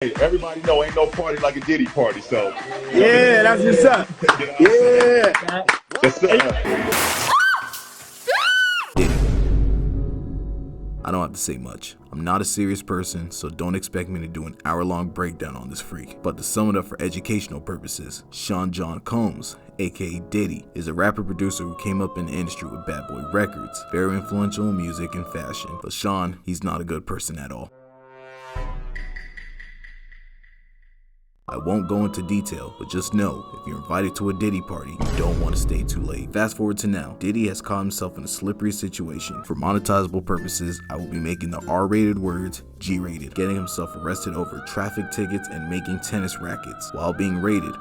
Hey, everybody know ain't no party like a Diddy party, so. Yeah, that's what's up. Yeah. Yes, sir. Diddy. I don't have to say much. I'm not a serious person, so don't expect me to do an hour-long breakdown on this freak. But to sum it up for educational purposes, Sean John Combs, aka Diddy, is a rapper-producer who came up in the industry with Bad Boy Records, very influential in music and fashion. But Sean, he's not a good person at all. I won't go into detail, but just know, if you're invited to a Diddy party, you don't want to stay too late. Fast forward to now, Diddy has caught himself in a slippery situation. For monetizable purposes, I will be making the R-rated words G-rated, getting himself arrested over traffic tickets and making tennis rackets. While being raided,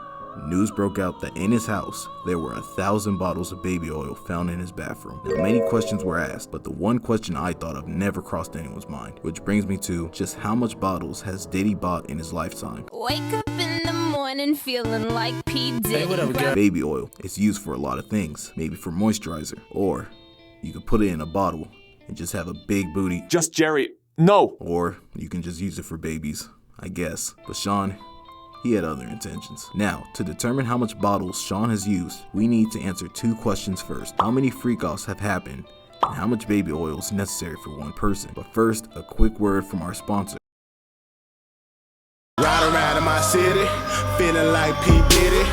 news broke out that in his house, there were 1,000 bottles of baby oil found in his bathroom. Now, many questions were asked, but the one question I thought of never crossed anyone's mind, which brings me to just how much bottles has Diddy bought in his lifetime? Wake up in the morning feeling like P. Diddy. Hey, whatever, girl. Baby oil is used for a lot of things, maybe for moisturizer, or you could put it in a bottle and just have a big booty, Just Jerry, no. or you can just use it for babies, I guess. But Sean, he had other intentions. Now, to determine how much bottles Sean has used, we need to answer two questions first. How many freak-offs have happened, and how much baby oil is necessary for one person? But first, a quick word from our sponsor. Ride around in my city, feeling like P. Diddy.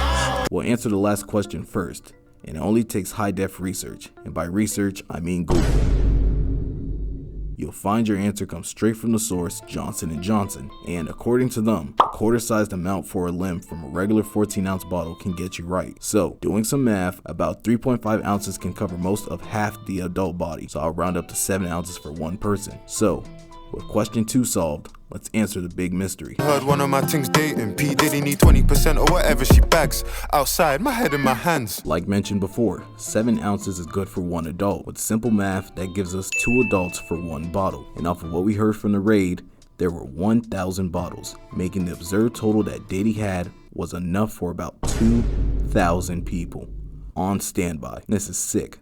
We'll answer the last question first, and it only takes high-def research, and by research, I mean Google. You'll find your answer comes straight from the source, Johnson & Johnson, and according to them, a quarter-sized amount for a limb from a regular 14-ounce bottle can get you right. So, doing some math, about 3.5 ounces can cover most of half the adult body, so I'll round up to 7 ounces for one person. So, with question 2 solved, let's answer the big mystery. Heard one of my things dating. P. Diddy need 20% or whatever she bags. Outside, my head in my hands. Like mentioned before, 7 ounces is good for one adult. With simple math, that gives us 2 adults for one bottle. And off of what we heard from the raid, there were 1,000 bottles, making the absurd total that Diddy had was enough for about 2,000 people on standby. This is sick.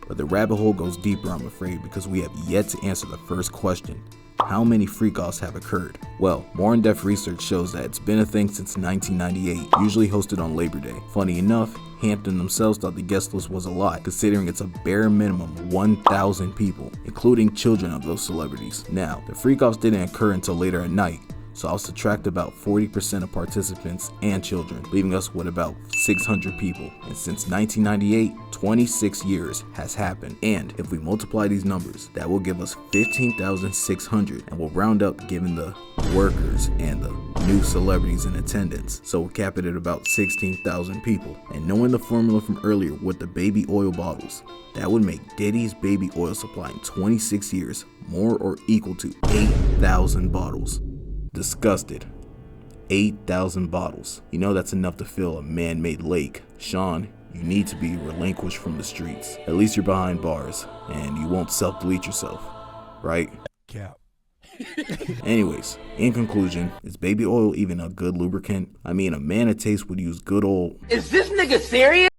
But the rabbit hole goes deeper, I'm afraid, because we have yet to answer the first question. How many freak-offs have occurred? Well, more in-depth research shows that it's been a thing since 1998, usually hosted on Labor Day. Funny enough, Hampton themselves thought the guest list was a lot, considering it's a bare minimum 1,000 people, including children of those celebrities. Now, the freak-offs didn't occur until later at night, so I'll subtract about 40% of participants and children, leaving us with about 600 people. And since 1998, 26 years has happened. And if we multiply these numbers, that will give us 15,600, and we'll round up given the workers and the new celebrities in attendance. So we'll cap it at about 16,000 people. And knowing the formula from earlier with the baby oil bottles, that would make Diddy's baby oil supply in 26 years more or equal to 8,000 bottles. Disgusted. 8,000 bottles. You know that's enough to fill a man-made lake. Sean, you need to be relinquished from the streets. At least you're behind bars, and you won't self-delete yourself, right? Cap. Anyways, in conclusion, is baby oil even a good lubricant? I mean, a man of taste would use good old... Is this nigga serious?